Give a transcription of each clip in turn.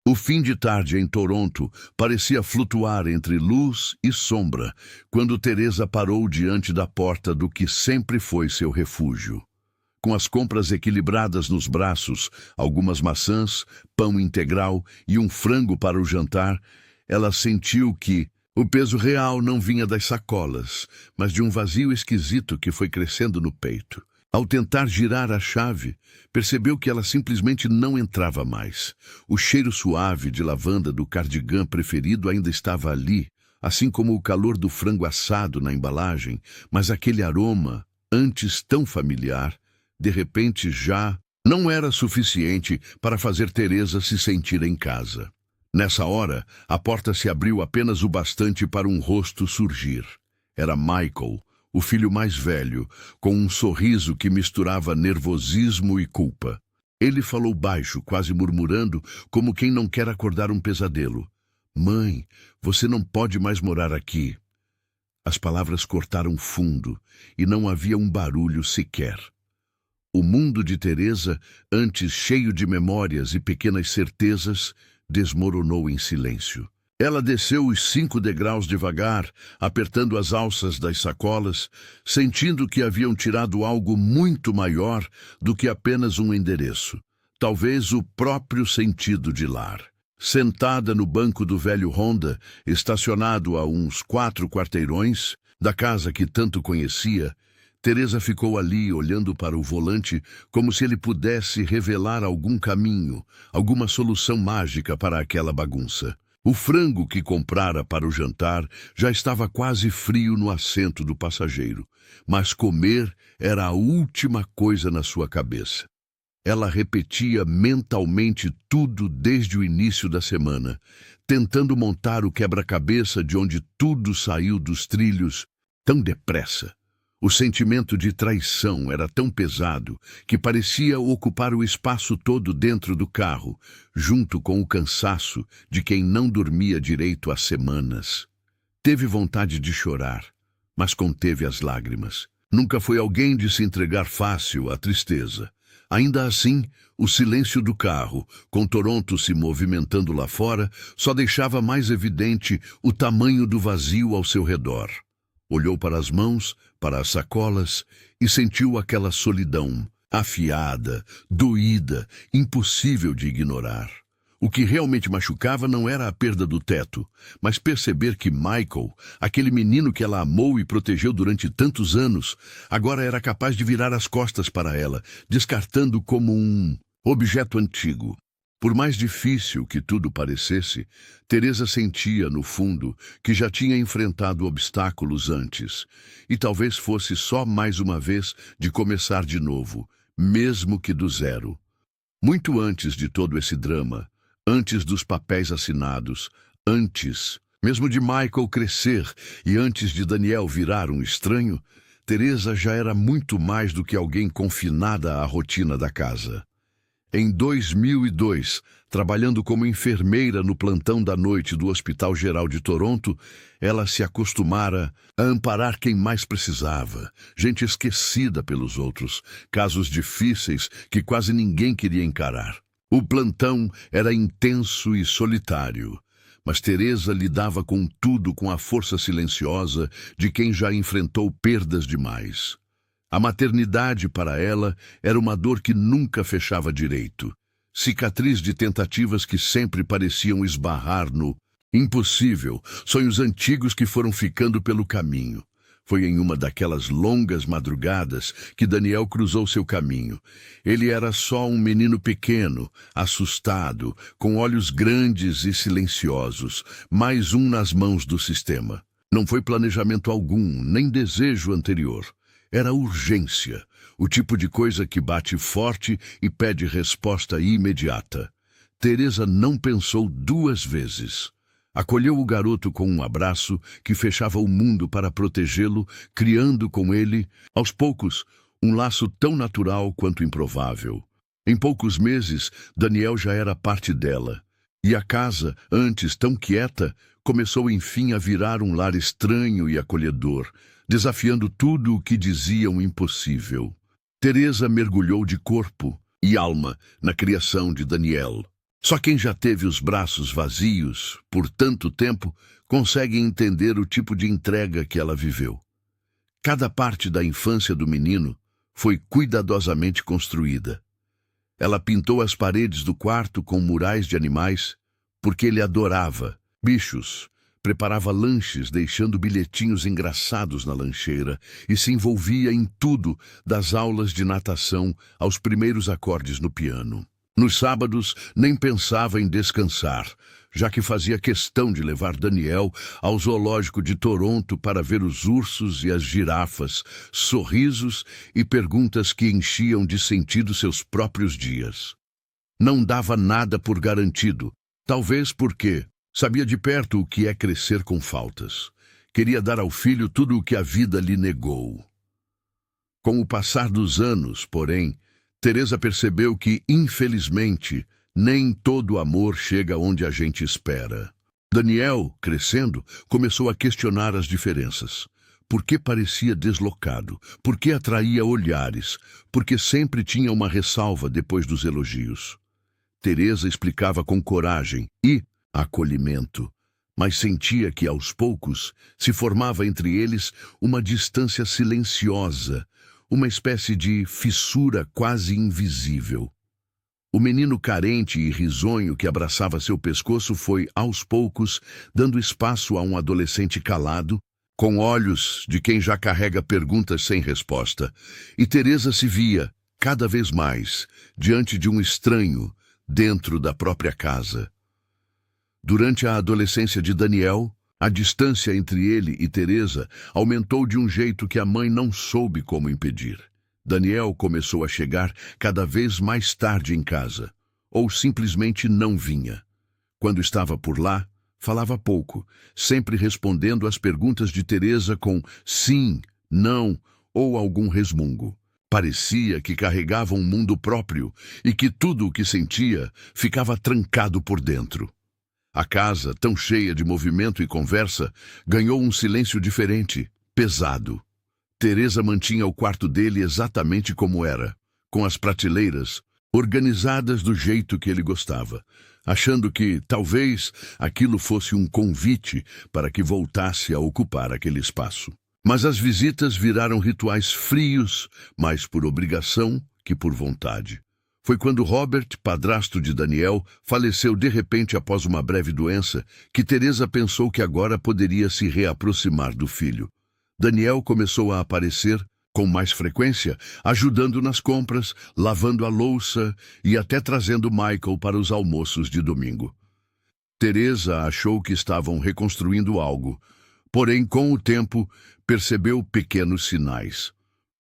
O fim de tarde em Toronto parecia flutuar entre luz e sombra quando Teresa parou diante da porta do que sempre foi seu refúgio. Com as compras equilibradas nos braços, algumas maçãs, pão integral e um frango para o jantar, ela sentiu que o peso real não vinha das sacolas, mas de um vazio esquisito que foi crescendo no peito. Ao tentar girar a chave, percebeu que ela simplesmente não entrava mais. O cheiro suave de lavanda do cardigã preferido ainda estava ali, assim como o calor do frango assado na embalagem, mas aquele aroma, antes tão familiar, de repente já não era suficiente para fazer Teresa se sentir em casa. Nessa hora, a porta se abriu apenas o bastante para um rosto surgir. Era Michael, o filho mais velho, com um sorriso que misturava nervosismo e culpa. Ele falou baixo, quase murmurando, como quem não quer acordar um pesadelo. "Mãe, você não pode mais morar aqui." As palavras cortaram fundo e não havia um barulho sequer. O mundo de Teresa, antes cheio de memórias e pequenas certezas, desmoronou em silêncio. Ela desceu os 5 degraus devagar, apertando as alças das sacolas, sentindo que haviam tirado algo muito maior do que apenas um endereço. Talvez o próprio sentido de lar. Sentada no banco do velho Honda, estacionado a uns 4 quarteirões da casa que tanto conhecia, Teresa ficou ali olhando para o volante como se ele pudesse revelar algum caminho, alguma solução mágica para aquela bagunça. O frango que comprara para o jantar já estava quase frio no assento do passageiro, mas comer era a última coisa na sua cabeça. Ela repetia mentalmente tudo desde o início da semana, tentando montar o quebra-cabeça de onde tudo saiu dos trilhos tão depressa. O sentimento de traição era tão pesado que parecia ocupar o espaço todo dentro do carro, junto com o cansaço de quem não dormia direito há semanas. Teve vontade de chorar, mas conteve as lágrimas. Nunca foi alguém de se entregar fácil à tristeza. Ainda assim, o silêncio do carro, com Toronto se movimentando lá fora, só deixava mais evidente o tamanho do vazio ao seu redor. Olhou para as mãos, para as sacolas e sentiu aquela solidão, afiada, doída, impossível de ignorar. O que realmente machucava não era a perda do teto, mas perceber que Michael, aquele menino que ela amou e protegeu durante tantos anos, agora era capaz de virar as costas para ela, descartando como um objeto antigo. Por mais difícil que tudo parecesse, Teresa sentia, no fundo, que já tinha enfrentado obstáculos antes, e talvez fosse só mais uma vez de começar de novo, mesmo que do zero. Muito antes de todo esse drama, antes dos papéis assinados, antes mesmo de Michael crescer e antes de Daniel virar um estranho, Teresa já era muito mais do que alguém confinada à rotina da casa. Em 2002, trabalhando como enfermeira no plantão da noite do Hospital Geral de Toronto, ela se acostumara a amparar quem mais precisava, gente esquecida pelos outros, casos difíceis que quase ninguém queria encarar. O plantão era intenso e solitário, mas Teresa lidava com tudo com a força silenciosa de quem já enfrentou perdas demais. A maternidade para ela era uma dor que nunca fechava direito, cicatriz de tentativas que sempre pareciam esbarrar no impossível, sonhos antigos que foram ficando pelo caminho. Foi em uma daquelas longas madrugadas que Daniel cruzou seu caminho. Ele era só um menino pequeno, assustado, com olhos grandes e silenciosos, mais um nas mãos do sistema. Não foi planejamento algum, nem desejo anterior. Era urgência, o tipo de coisa que bate forte e pede resposta imediata. Teresa não pensou 2 vezes. Acolheu o garoto com um abraço que fechava o mundo para protegê-lo, criando com ele, aos poucos, um laço tão natural quanto improvável. Em poucos meses, Daniel já era parte dela. E a casa, antes tão quieta, começou enfim a virar um lar estranho e acolhedor, desafiando tudo o que diziam impossível. Teresa mergulhou de corpo e alma na criação de Daniel. Só quem já teve os braços vazios por tanto tempo consegue entender o tipo de entrega que ela viveu. Cada parte da infância do menino foi cuidadosamente construída. Ela pintou as paredes do quarto com murais de animais, porque ele adorava bichos, preparava lanches deixando bilhetinhos engraçados na lancheira e se envolvia em tudo, das aulas de natação aos primeiros acordes no piano. Nos sábados, nem pensava em descansar, já que fazia questão de levar Daniel ao zoológico de Toronto para ver os ursos e as girafas, sorrisos e perguntas que enchiam de sentido seus próprios dias. Não dava nada por garantido, talvez porque sabia de perto o que é crescer com faltas. Queria dar ao filho tudo o que a vida lhe negou. Com o passar dos anos, porém, Teresa percebeu que, infelizmente, nem todo amor chega onde a gente espera. Daniel, crescendo, começou a questionar as diferenças. Por que parecia deslocado? Por que atraía olhares? Por que sempre tinha uma ressalva depois dos elogios? Teresa explicava com coragem e acolhimento, mas sentia que, aos poucos, se formava entre eles uma distância silenciosa, uma espécie de fissura quase invisível. O menino carente e risonho que abraçava seu pescoço foi, aos poucos, dando espaço a um adolescente calado, com olhos de quem já carrega perguntas sem resposta, e Teresa se via, cada vez mais, diante de um estranho dentro da própria casa. Durante a adolescência de Daniel, a distância entre ele e Teresa aumentou de um jeito que a mãe não soube como impedir. Daniel começou a chegar cada vez mais tarde em casa, ou simplesmente não vinha. Quando estava por lá, falava pouco, sempre respondendo às perguntas de Teresa com sim, não ou algum resmungo. Parecia que carregava um mundo próprio e que tudo o que sentia ficava trancado por dentro. A casa, tão cheia de movimento e conversa, ganhou um silêncio diferente, pesado. Teresa mantinha o quarto dele exatamente como era, com as prateleiras organizadas do jeito que ele gostava, achando que, talvez, aquilo fosse um convite para que voltasse a ocupar aquele espaço. Mas as visitas viraram rituais frios, mais por obrigação que por vontade. Foi quando Robert, padrasto de Daniel, faleceu de repente após uma breve doença, que Teresa pensou que agora poderia se reaproximar do filho. Daniel começou a aparecer com mais frequência, ajudando nas compras, lavando a louça e até trazendo Michael para os almoços de domingo. Teresa achou que estavam reconstruindo algo, porém, com o tempo, percebeu pequenos sinais.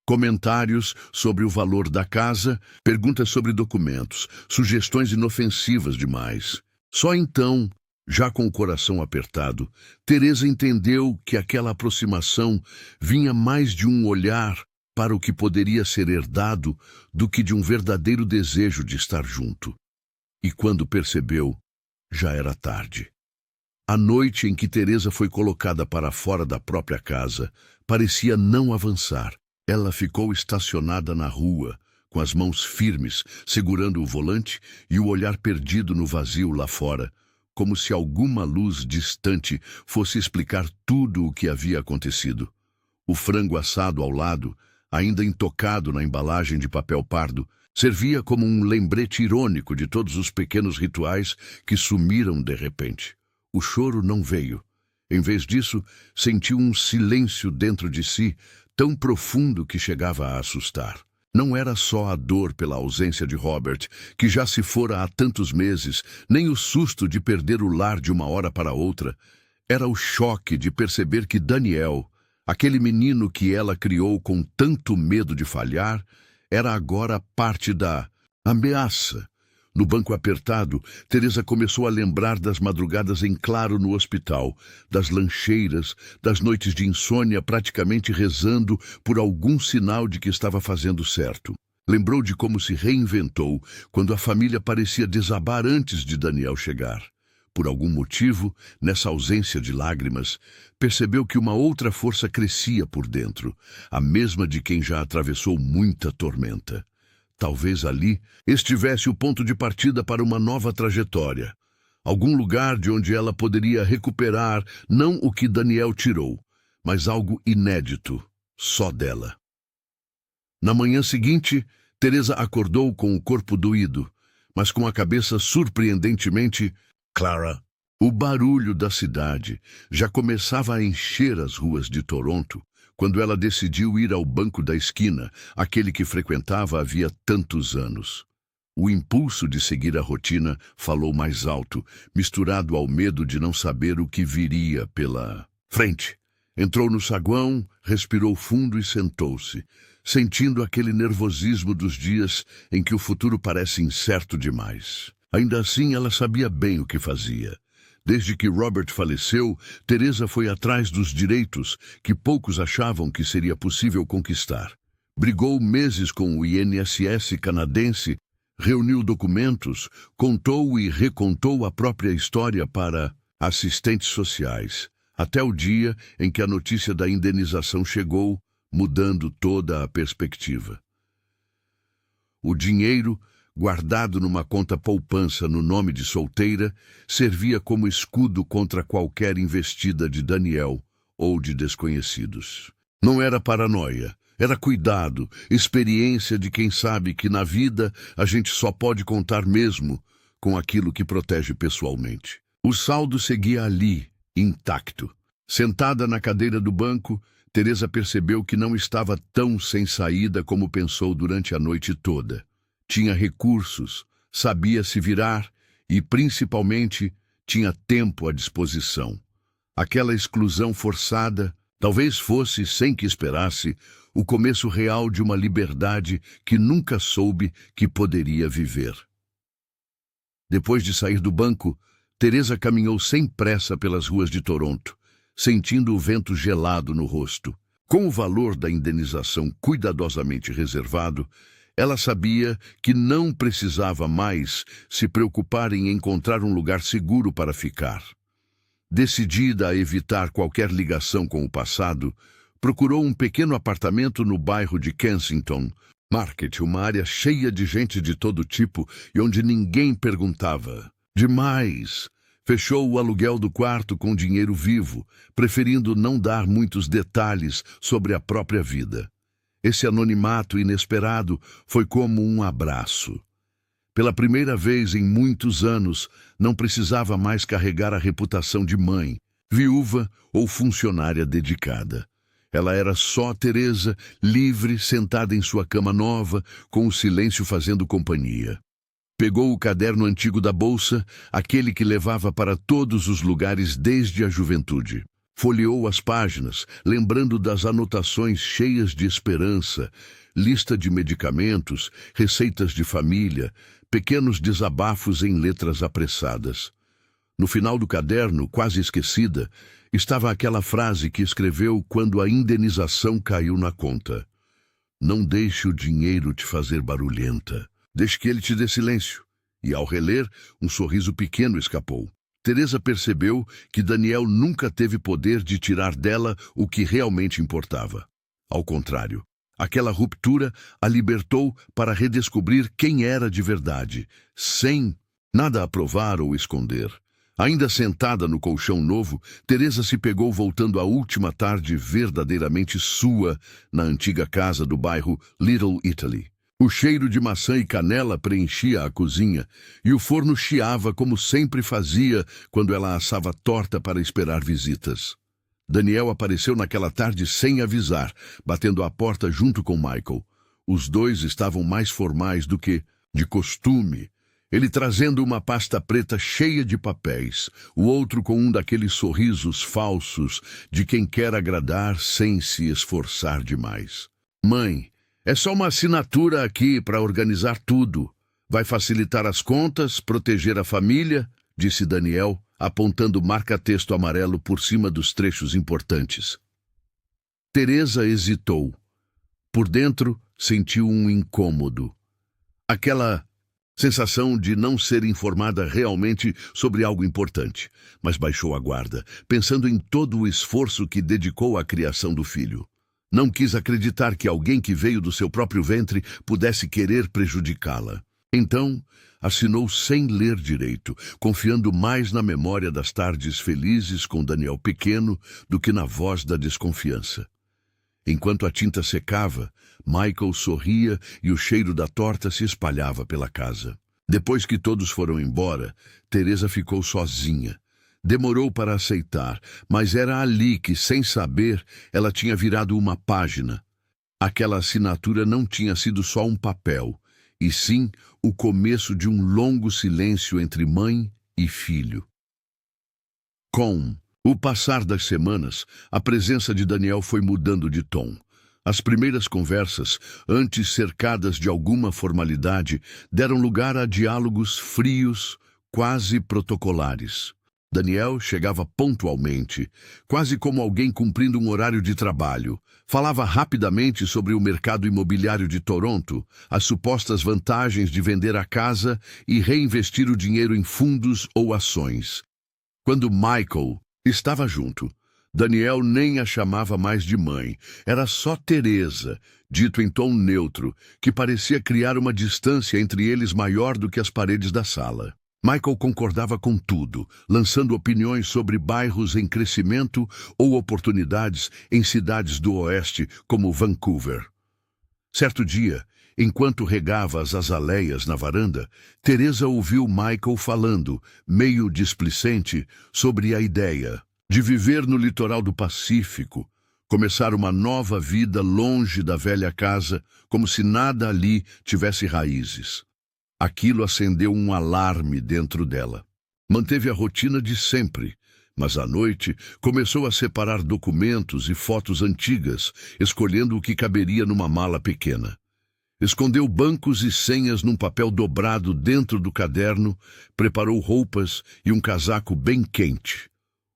Comentários sobre o valor da casa, perguntas sobre documentos, sugestões inofensivas demais. Só então, já com o coração apertado, Teresa entendeu que aquela aproximação vinha mais de um olhar para o que poderia ser herdado do que de um verdadeiro desejo de estar junto. E quando percebeu, já era tarde. A noite em que Teresa foi colocada para fora da própria casa parecia não avançar. Ela ficou estacionada na rua, com as mãos firmes, segurando o volante e o olhar perdido no vazio lá fora, como se alguma luz distante fosse explicar tudo o que havia acontecido. O frango assado ao lado, ainda intocado na embalagem de papel pardo, servia como um lembrete irônico de todos os pequenos rituais que sumiram de repente. O choro não veio. Em vez disso, sentiu um silêncio dentro de si, tão profundo que chegava a assustar. Não era só a dor pela ausência de Robert, que já se fora há tantos meses, nem o susto de perder o lar de uma hora para outra. Era o choque de perceber que Daniel, aquele menino que ela criou com tanto medo de falhar, era agora parte da ameaça. No banco apertado, Teresa começou a lembrar das madrugadas em claro no hospital, das lancheiras, das noites de insônia praticamente rezando por algum sinal de que estava fazendo certo. Lembrou de como se reinventou quando a família parecia desabar antes de Daniel chegar. Por algum motivo, nessa ausência de lágrimas, percebeu que uma outra força crescia por dentro, a mesma de quem já atravessou muita tormenta. Talvez ali estivesse o ponto de partida para uma nova trajetória. Algum lugar de onde ela poderia recuperar não o que Daniel tirou, mas algo inédito, só dela. Na manhã seguinte, Teresa acordou com o corpo doído, mas com a cabeça surpreendentemente clara. O barulho da cidade já começava a encher as ruas de Toronto quando ela decidiu ir ao banco da esquina, aquele que frequentava havia tantos anos. O impulso de seguir a rotina falou mais alto, misturado ao medo de não saber o que viria pela frente. Entrou no saguão, respirou fundo e sentou-se, sentindo aquele nervosismo dos dias em que o futuro parece incerto demais. Ainda assim, ela sabia bem o que fazia. Desde que Robert faleceu, Teresa foi atrás dos direitos que poucos achavam que seria possível conquistar. Brigou meses com o INSS canadense, reuniu documentos, contou e recontou a própria história para assistentes sociais, até o dia em que a notícia da indenização chegou, mudando toda a perspectiva. O dinheiro, guardado numa conta poupança no nome de solteira, servia como escudo contra qualquer investida de Daniel ou de desconhecidos. Não era paranoia, era cuidado, experiência de quem sabe que na vida a gente só pode contar mesmo com aquilo que protege pessoalmente. O saldo seguia ali, intacto. Sentada na cadeira do banco, Teresa percebeu que não estava tão sem saída como pensou durante a noite toda. Tinha recursos, sabia se virar e, principalmente, tinha tempo à disposição. Aquela exclusão forçada talvez fosse, sem que esperasse, o começo real de uma liberdade que nunca soube que poderia viver. Depois de sair do banco, Teresa caminhou sem pressa pelas ruas de Toronto, sentindo o vento gelado no rosto. Com o valor da indenização cuidadosamente reservado, ela sabia que não precisava mais se preocupar em encontrar um lugar seguro para ficar. Decidida a evitar qualquer ligação com o passado, procurou um pequeno apartamento no bairro de Kensington Market, uma área cheia de gente de todo tipo e onde ninguém perguntava. Demais! Fechou o aluguel do quarto com dinheiro vivo, preferindo não dar muitos detalhes sobre a própria vida. Esse anonimato inesperado foi como um abraço. Pela primeira vez em muitos anos, não precisava mais carregar a reputação de mãe, viúva ou funcionária dedicada. Ela era só Teresa, livre, sentada em sua cama nova, com o silêncio fazendo companhia. Pegou o caderno antigo da bolsa, aquele que levava para todos os lugares desde a juventude. Folheou as páginas, lembrando das anotações cheias de esperança, lista de medicamentos, receitas de família, pequenos desabafos em letras apressadas. No final do caderno, quase esquecida, estava aquela frase que escreveu quando a indenização caiu na conta. Não deixe o dinheiro te fazer barulhenta. Deixe que ele te dê silêncio. E ao reler, um sorriso pequeno escapou. Teresa percebeu que Daniel nunca teve poder de tirar dela o que realmente importava. Ao contrário, aquela ruptura a libertou para redescobrir quem era de verdade, sem nada a provar ou esconder. Ainda sentada no colchão novo, Teresa se pegou voltando à última tarde verdadeiramente sua na antiga casa do bairro Little Italy. O cheiro de maçã e canela preenchia a cozinha e o forno chiava como sempre fazia quando ela assava torta para esperar visitas. Daniel apareceu naquela tarde sem avisar, batendo à porta junto com Michael. Os dois estavam mais formais do que de costume. Ele trazendo uma pasta preta cheia de papéis, o outro com um daqueles sorrisos falsos de quem quer agradar sem se esforçar demais. Mãe, é só uma assinatura aqui para organizar tudo. Vai facilitar as contas, proteger a família, disse Daniel, apontando marca-texto amarelo por cima dos trechos importantes. Teresa hesitou. Por dentro, sentiu um incômodo. Aquela sensação de não ser informada realmente sobre algo importante, mas baixou a guarda, pensando em todo o esforço que dedicou à criação do filho. Não quis acreditar que alguém que veio do seu próprio ventre pudesse querer prejudicá-la. Então, assinou sem ler direito, confiando mais na memória das tardes felizes com Daniel pequeno do que na voz da desconfiança. Enquanto a tinta secava, Michael sorria e o cheiro da torta se espalhava pela casa. Depois que todos foram embora, Teresa ficou sozinha. Demorou para aceitar, mas era ali que, sem saber, ela tinha virado uma página. Aquela assinatura não tinha sido só um papel, e sim o começo de um longo silêncio entre mãe e filho. Com o passar das semanas, a presença de Daniel foi mudando de tom. As primeiras conversas, antes cercadas de alguma formalidade, deram lugar a diálogos frios, quase protocolares. Daniel chegava pontualmente, quase como alguém cumprindo um horário de trabalho. Falava rapidamente sobre o mercado imobiliário de Toronto, as supostas vantagens de vender a casa e reinvestir o dinheiro em fundos ou ações. Quando Michael estava junto, Daniel nem a chamava mais de mãe. Era só Teresa, dito em tom neutro, que parecia criar uma distância entre eles maior do que as paredes da sala. Michael concordava com tudo, lançando opiniões sobre bairros em crescimento ou oportunidades em cidades do oeste, como Vancouver. Certo dia, enquanto regava as azaleias na varanda, Teresa ouviu Michael falando, meio displicente, sobre a ideia de viver no litoral do Pacífico, começar uma nova vida longe da velha casa, como se nada ali tivesse raízes. Aquilo acendeu um alarme dentro dela. Manteve a rotina de sempre, mas à noite começou a separar documentos e fotos antigas, escolhendo o que caberia numa mala pequena. Escondeu bancos e senhas num papel dobrado dentro do caderno, preparou roupas e um casaco bem quente.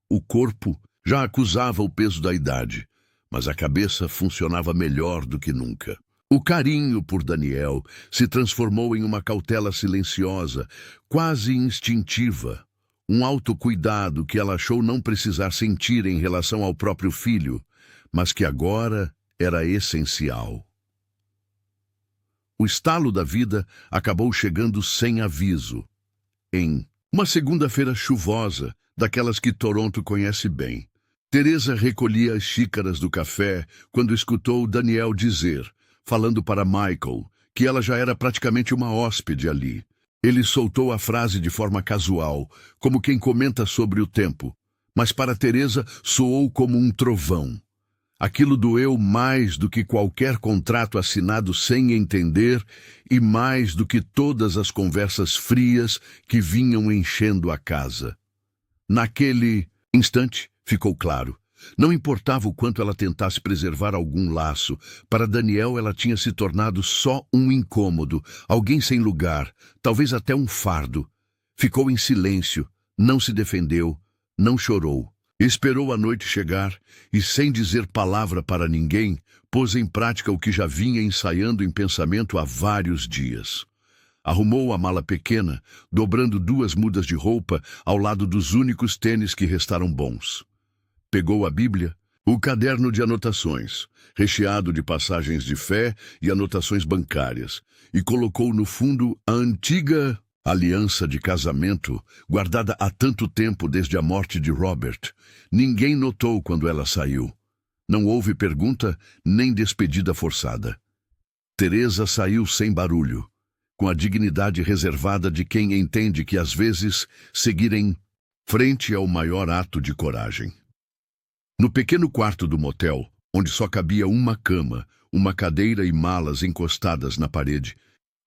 O corpo já acusava o peso da idade, mas a cabeça funcionava melhor do que nunca. O carinho por Daniel se transformou em uma cautela silenciosa, quase instintiva. Um autocuidado que ela achou não precisar sentir em relação ao próprio filho, mas que agora era essencial. O estalo da vida acabou chegando sem aviso. Em uma segunda-feira chuvosa, daquelas que Toronto conhece bem, Teresa recolhia as xícaras do café quando escutou Daniel dizer, falando para Michael, que ela já era praticamente uma hóspede ali. Ele soltou a frase de forma casual, como quem comenta sobre o tempo, mas para Teresa soou como um trovão. Aquilo doeu mais do que qualquer contrato assinado sem entender e mais do que todas as conversas frias que vinham enchendo a casa. Naquele instante, ficou claro. Não importava o quanto ela tentasse preservar algum laço, para Daniel ela tinha se tornado só um incômodo, alguém sem lugar, talvez até um fardo. Ficou em silêncio, não se defendeu, não chorou. Esperou a noite chegar e, sem dizer palavra para ninguém, pôs em prática o que já vinha ensaiando em pensamento há vários dias. Arrumou a mala pequena, dobrando 2 mudas de roupa ao lado dos únicos tênis que restaram bons. Pegou a Bíblia, o caderno de anotações, recheado de passagens de fé e anotações bancárias, e colocou no fundo a antiga aliança de casamento, guardada há tanto tempo desde a morte de Robert. Ninguém notou quando ela saiu. Não houve pergunta nem despedida forçada. Teresa saiu sem barulho, com a dignidade reservada de quem entende que às vezes seguir em frente é o maior ato de coragem. No pequeno quarto do motel, onde só cabia uma cama, uma cadeira e malas encostadas na parede,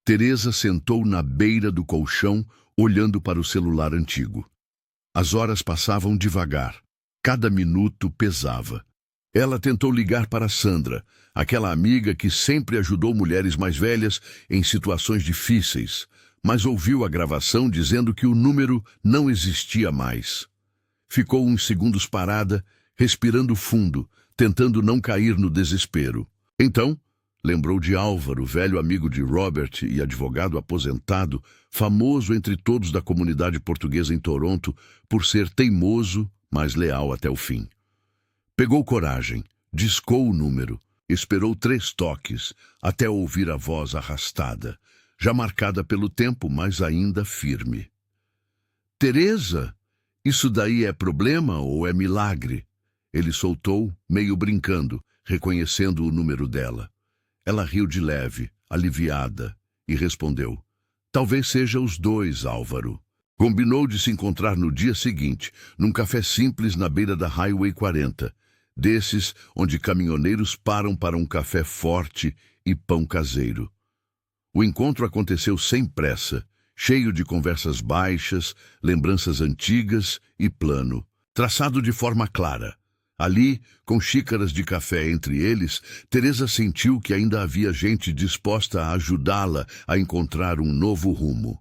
Teresa sentou na beira do colchão, olhando para o celular antigo. As horas passavam devagar. Cada minuto pesava. Ela tentou ligar para Sandra, aquela amiga que sempre ajudou mulheres mais velhas em situações difíceis, mas ouviu a gravação dizendo que o número não existia mais. Ficou uns segundos parada, respirando fundo, tentando não cair no desespero. Então, lembrou de Álvaro, velho amigo de Robert e advogado aposentado, famoso entre todos da comunidade portuguesa em Toronto por ser teimoso, mas leal até o fim. Pegou coragem, discou o número. Esperou 3 toques, até ouvir a voz arrastada, já marcada pelo tempo, mas ainda firme. Teresa, isso daí é problema ou é milagre? Ele soltou, meio brincando, reconhecendo o número dela. Ela riu de leve, aliviada, e respondeu: talvez seja os 2, Álvaro. Combinou de se encontrar no dia seguinte, num café simples na beira da Highway 40, desses onde caminhoneiros param para um café forte e pão caseiro. O encontro aconteceu sem pressa, cheio de conversas baixas, lembranças antigas e plano, traçado de forma clara. Ali, com xícaras de café entre eles, Teresa sentiu que ainda havia gente disposta a ajudá-la a encontrar um novo rumo.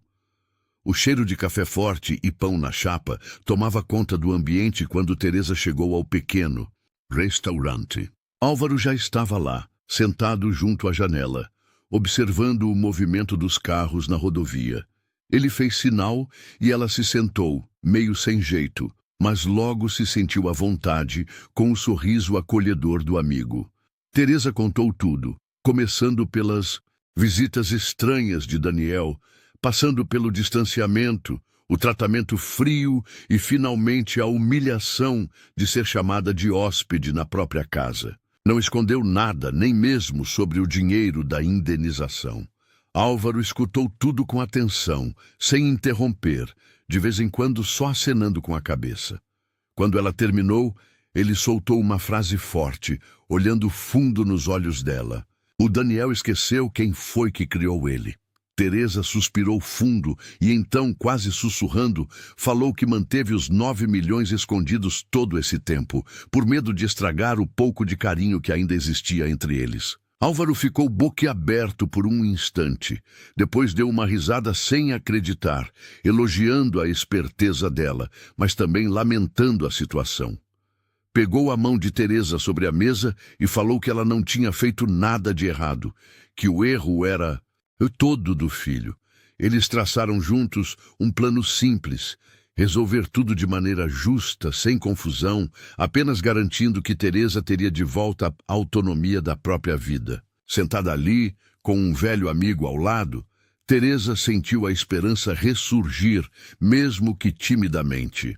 O cheiro de café forte e pão na chapa tomava conta do ambiente quando Teresa chegou ao pequeno restaurante. Álvaro já estava lá, sentado junto à janela, observando o movimento dos carros na rodovia. Ele fez sinal e ela se sentou, meio sem jeito, mas logo se sentiu à vontade com o sorriso acolhedor do amigo. Teresa contou tudo, começando pelas visitas estranhas de Daniel, passando pelo distanciamento, o tratamento frio e, finalmente, a humilhação de ser chamada de hóspede na própria casa. Não escondeu nada, nem mesmo sobre o dinheiro da indenização. Álvaro escutou tudo com atenção, sem interromper, de vez em quando só acenando com a cabeça. Quando ela terminou, ele soltou uma frase forte, olhando fundo nos olhos dela. O Daniel esqueceu quem foi que criou ele. Teresa suspirou fundo e então, quase sussurrando, falou que manteve os 9 milhões escondidos todo esse tempo, por medo de estragar o pouco de carinho que ainda existia entre eles. Álvaro ficou boquiaberto por um instante. Depois deu uma risada sem acreditar, elogiando a esperteza dela, mas também lamentando a situação. Pegou a mão de Teresa sobre a mesa e falou que ela não tinha feito nada de errado, que o erro era todo do filho. Eles traçaram juntos um plano simples, resolver tudo de maneira justa, sem confusão, apenas garantindo que Teresa teria de volta a autonomia da própria vida. Sentada ali, com um velho amigo ao lado, Teresa sentiu a esperança ressurgir, mesmo que timidamente.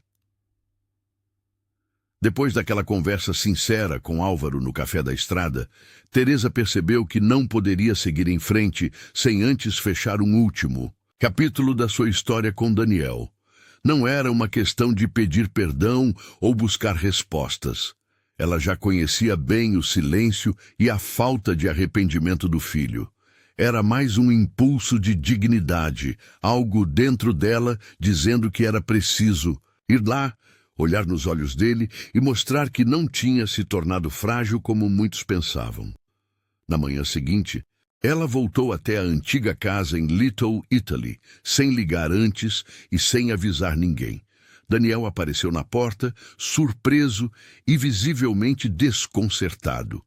Depois daquela conversa sincera com Álvaro no café da estrada, Teresa percebeu que não poderia seguir em frente sem antes fechar um último capítulo da sua história com Daniel. Não era uma questão de pedir perdão ou buscar respostas. Ela já conhecia bem o silêncio e a falta de arrependimento do filho. Era mais um impulso de dignidade, algo dentro dela dizendo que era preciso ir lá, olhar nos olhos dele e mostrar que não tinha se tornado frágil como muitos pensavam. Na manhã seguinte, ela voltou até a antiga casa em Little Italy, sem ligar antes e sem avisar ninguém. Daniel apareceu na porta, surpreso e visivelmente desconcertado.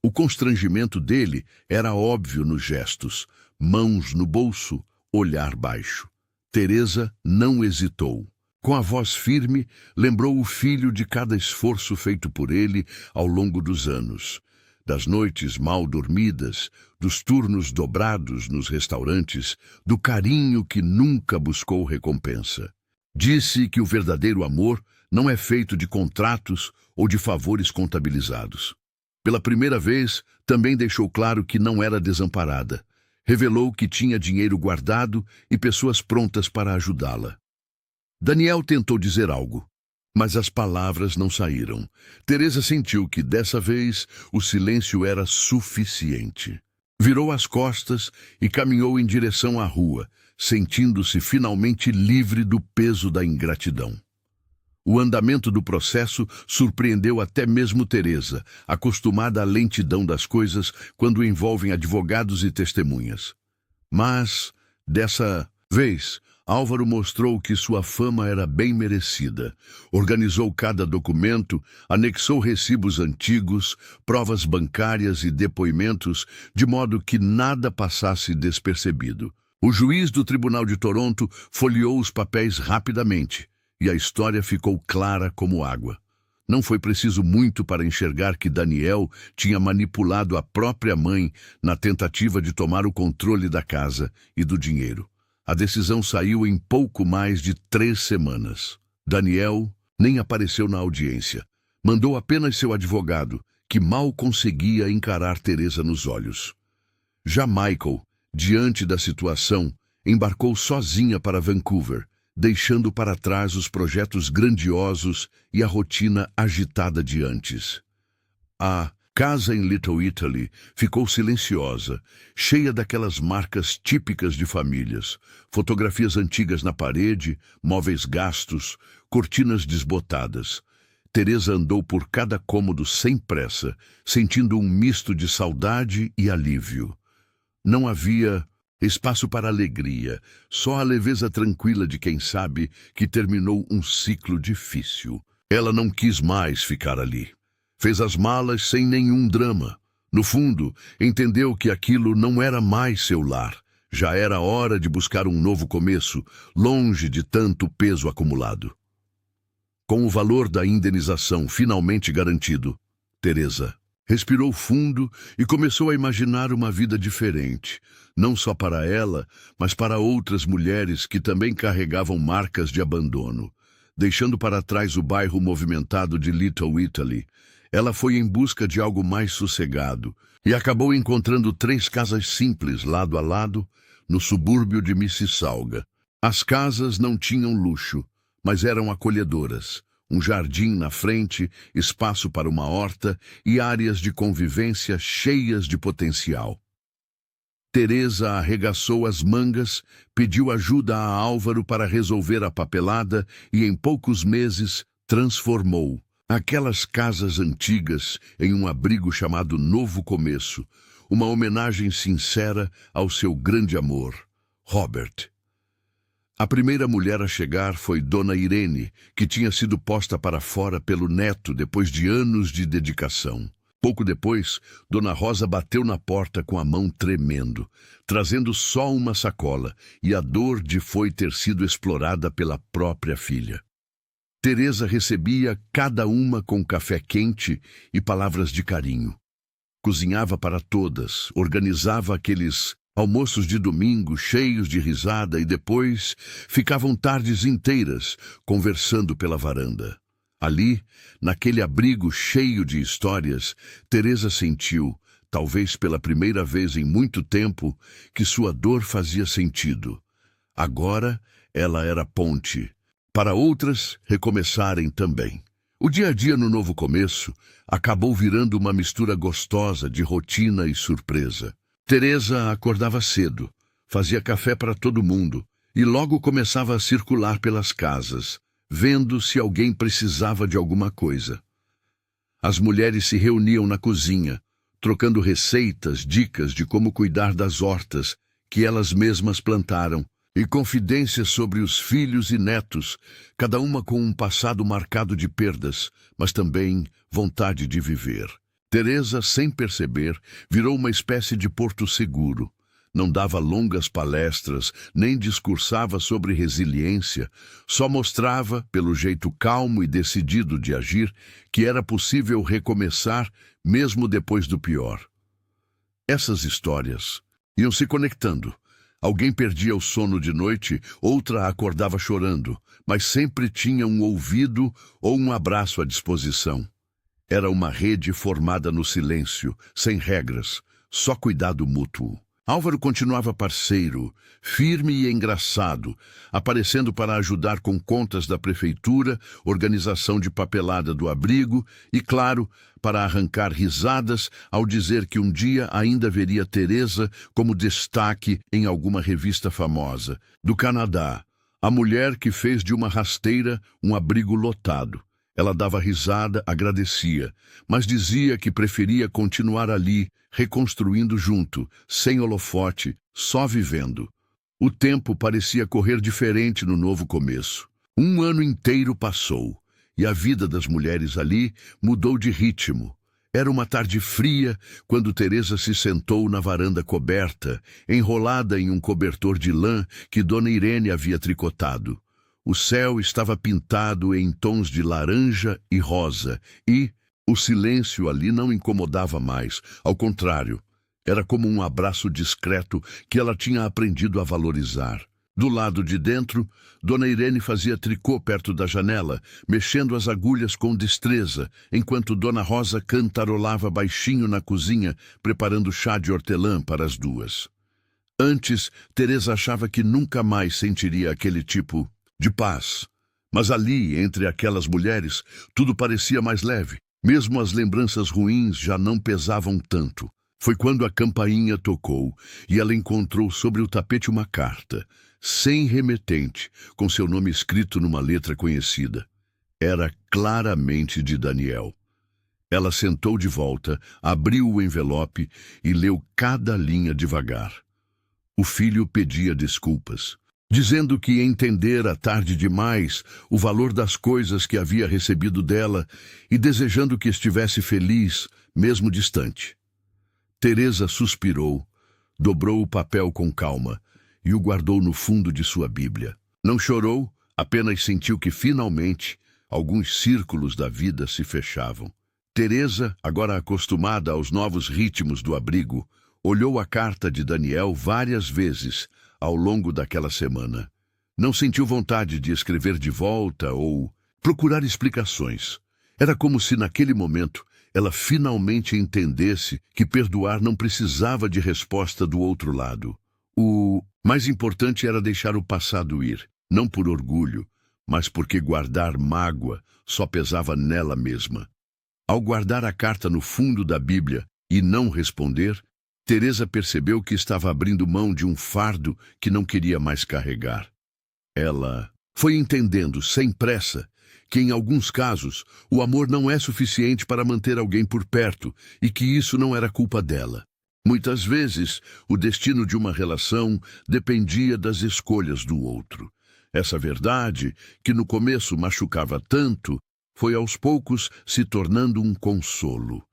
O constrangimento dele era óbvio nos gestos, mãos no bolso, olhar baixo. Teresa não hesitou. Com a voz firme, lembrou o filho de cada esforço feito por ele ao longo dos anos. Das noites mal dormidas, dos turnos dobrados nos restaurantes, do carinho que nunca buscou recompensa. Disse que o verdadeiro amor não é feito de contratos ou de favores contabilizados. Pela primeira vez, também deixou claro que não era desamparada. Revelou que tinha dinheiro guardado e pessoas prontas para ajudá-la. Daniel tentou dizer algo, mas as palavras não saíram. Teresa sentiu que, dessa vez, o silêncio era suficiente. Virou as costas e caminhou em direção à rua, sentindo-se finalmente livre do peso da ingratidão. O andamento do processo surpreendeu até mesmo Teresa, acostumada à lentidão das coisas quando envolvem advogados e testemunhas. Mas, dessa vez, Álvaro mostrou que sua fama era bem merecida. Organizou cada documento, anexou recibos antigos, provas bancárias e depoimentos, de modo que nada passasse despercebido. O juiz do Tribunal de Toronto folheou os papéis rapidamente, e a história ficou clara como água. Não foi preciso muito para enxergar que Daniel tinha manipulado a própria mãe na tentativa de tomar o controle da casa e do dinheiro. A decisão saiu em pouco mais de 3 semanas. Daniel nem apareceu na audiência. Mandou apenas seu advogado, que mal conseguia encarar Teresa nos olhos. Já Michael, diante da situação, embarcou sozinha para Vancouver, deixando para trás os projetos grandiosos e a rotina agitada de antes. A casa em Little Italy ficou silenciosa, cheia daquelas marcas típicas de famílias, fotografias antigas na parede, móveis gastos, cortinas desbotadas. Teresa andou por cada cômodo sem pressa, sentindo um misto de saudade e alívio. Não havia espaço para alegria, só a leveza tranquila de quem sabe que terminou um ciclo difícil. Ela não quis mais ficar ali. Fez as malas sem nenhum drama. No fundo, entendeu que aquilo não era mais seu lar. Já era hora de buscar um novo começo, longe de tanto peso acumulado. Com o valor da indenização finalmente garantido, Teresa respirou fundo e começou a imaginar uma vida diferente, não só para ela, mas para outras mulheres que também carregavam marcas de abandono. Deixando para trás o bairro movimentado de Little Italy, ela foi em busca de algo mais sossegado e acabou encontrando 3 casas simples, lado a lado, no subúrbio de Mississauga. As casas não tinham luxo, mas eram acolhedoras. Um jardim na frente, espaço para uma horta e áreas de convivência cheias de potencial. Teresa arregaçou as mangas, pediu ajuda a Álvaro para resolver a papelada e em poucos meses transformou aquelas casas antigas em um abrigo chamado Novo Começo, uma homenagem sincera ao seu grande amor, Robert. A primeira mulher a chegar foi Dona Irene, que tinha sido posta para fora pelo neto depois de anos de dedicação. Pouco depois, Dona Rosa bateu na porta com a mão tremendo, trazendo só uma sacola, e a dor de foi ter sido explorada pela própria filha. Teresa recebia cada uma com café quente e palavras de carinho. Cozinhava para todas, organizava aqueles almoços de domingo cheios de risada e depois ficavam tardes inteiras conversando pela varanda. Ali, naquele abrigo cheio de histórias, Teresa sentiu, talvez pela primeira vez em muito tempo, que sua dor fazia sentido. Agora ela era ponte, para outras recomeçarem também. O dia a dia no Novo Começo acabou virando uma mistura gostosa de rotina e surpresa. Teresa acordava cedo, fazia café para todo mundo e logo começava a circular pelas casas, vendo se alguém precisava de alguma coisa. As mulheres se reuniam na cozinha, trocando receitas, dicas de como cuidar das hortas que elas mesmas plantaram e confidências sobre os filhos e netos, cada uma com um passado marcado de perdas, mas também vontade de viver. Teresa, sem perceber, virou uma espécie de porto seguro. Não dava longas palestras, nem discursava sobre resiliência, só mostrava, pelo jeito calmo e decidido de agir, que era possível recomeçar mesmo depois do pior. Essas histórias iam se conectando. Alguém perdia o sono de noite, outra acordava chorando, mas sempre tinha um ouvido ou um abraço à disposição. Era uma rede formada no silêncio, sem regras, só cuidado mútuo. Álvaro continuava parceiro, firme e engraçado, aparecendo para ajudar com contas da prefeitura, organização de papelada do abrigo e, claro, para arrancar risadas ao dizer que um dia ainda veria Teresa como destaque em alguma revista famosa. Do Canadá, a mulher que fez de uma rasteira um abrigo lotado. Ela dava risada, agradecia, mas dizia que preferia continuar ali, reconstruindo junto, sem holofote, só vivendo. O tempo parecia correr diferente no Novo Começo. Um ano inteiro passou, e a vida das mulheres ali mudou de ritmo. Era uma tarde fria quando Teresa se sentou na varanda coberta, enrolada em um cobertor de lã que Dona Irene havia tricotado. O céu estava pintado em tons de laranja e rosa, e o silêncio ali não incomodava mais. Ao contrário, era como um abraço discreto que ela tinha aprendido a valorizar. Do lado de dentro, Dona Irene fazia tricô perto da janela, mexendo as agulhas com destreza, enquanto Dona Rosa cantarolava baixinho na cozinha, preparando chá de hortelã para as duas. Antes, Teresa achava que nunca mais sentiria aquele tipo de paz. Mas ali, entre aquelas mulheres, tudo parecia mais leve. Mesmo as lembranças ruins já não pesavam tanto. Foi quando a campainha tocou e ela encontrou sobre o tapete uma carta, sem remetente, com seu nome escrito numa letra conhecida. Era claramente de Daniel. Ela sentou de volta, abriu o envelope e leu cada linha devagar. O filho pedia desculpas, dizendo que entendera tarde demais o valor das coisas que havia recebido dela e desejando que estivesse feliz, mesmo distante. Teresa suspirou, dobrou o papel com calma e o guardou no fundo de sua Bíblia. Não chorou, apenas sentiu que finalmente alguns círculos da vida se fechavam. Teresa, agora acostumada aos novos ritmos do abrigo, olhou a carta de Daniel várias vezes ao longo daquela semana. Não sentiu vontade de escrever de volta ou procurar explicações. Era como se naquele momento ela finalmente entendesse que perdoar não precisava de resposta do outro lado. O mais importante era deixar o passado ir, não por orgulho, mas porque guardar mágoa só pesava nela mesma. Ao guardar a carta no fundo da Bíblia e não responder, Teresa percebeu que estava abrindo mão de um fardo que não queria mais carregar. Ela foi entendendo, sem pressa, que em alguns casos o amor não é suficiente para manter alguém por perto e que isso não era culpa dela. Muitas vezes, o destino de uma relação dependia das escolhas do outro. Essa verdade, que no começo machucava tanto, foi aos poucos se tornando um consolo.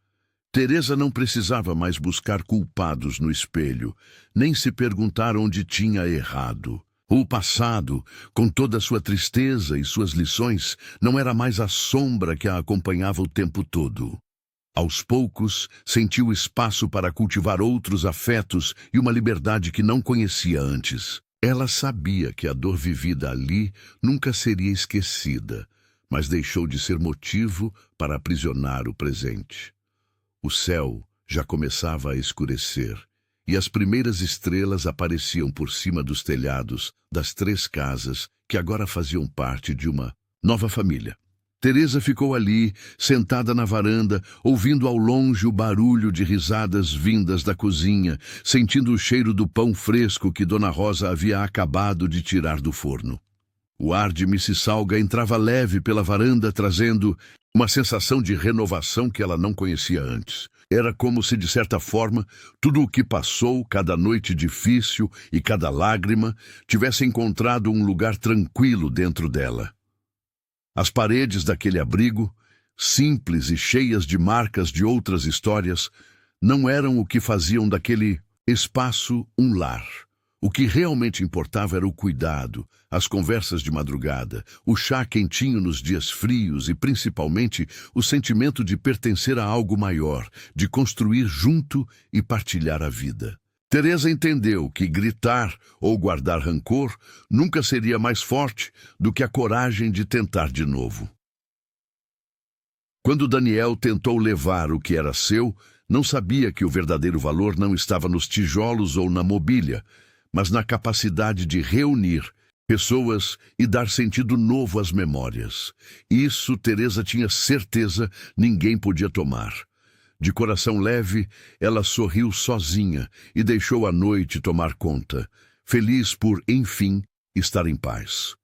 Teresa não precisava mais buscar culpados no espelho, nem se perguntar onde tinha errado. O passado, com toda a sua tristeza e suas lições, não era mais a sombra que a acompanhava o tempo todo. Aos poucos, sentiu espaço para cultivar outros afetos e uma liberdade que não conhecia antes. Ela sabia que a dor vivida ali nunca seria esquecida, mas deixou de ser motivo para aprisionar o presente. O céu já começava a escurecer, e as primeiras estrelas apareciam por cima dos telhados das 3 casas que agora faziam parte de uma nova família. Teresa ficou ali, sentada na varanda, ouvindo ao longe o barulho de risadas vindas da cozinha, sentindo o cheiro do pão fresco que Dona Rosa havia acabado de tirar do forno. O ar de Mississalga entrava leve pela varanda, trazendo uma sensação de renovação que ela não conhecia antes. Era como se, de certa forma, tudo o que passou, cada noite difícil e cada lágrima, tivesse encontrado um lugar tranquilo dentro dela. As paredes daquele abrigo, simples e cheias de marcas de outras histórias, não eram o que faziam daquele espaço um lar. O que realmente importava era o cuidado, as conversas de madrugada, o chá quentinho nos dias frios e, principalmente, o sentimento de pertencer a algo maior, de construir junto e partilhar a vida. Teresa entendeu que gritar ou guardar rancor nunca seria mais forte do que a coragem de tentar de novo. Quando Daniel tentou levar o que era seu, não sabia que o verdadeiro valor não estava nos tijolos ou na mobília, mas na capacidade de reunir pessoas e dar sentido novo às memórias. Isso, Teresa tinha certeza, ninguém podia tomar. De coração leve, ela sorriu sozinha e deixou a noite tomar conta, feliz por, enfim, estar em paz.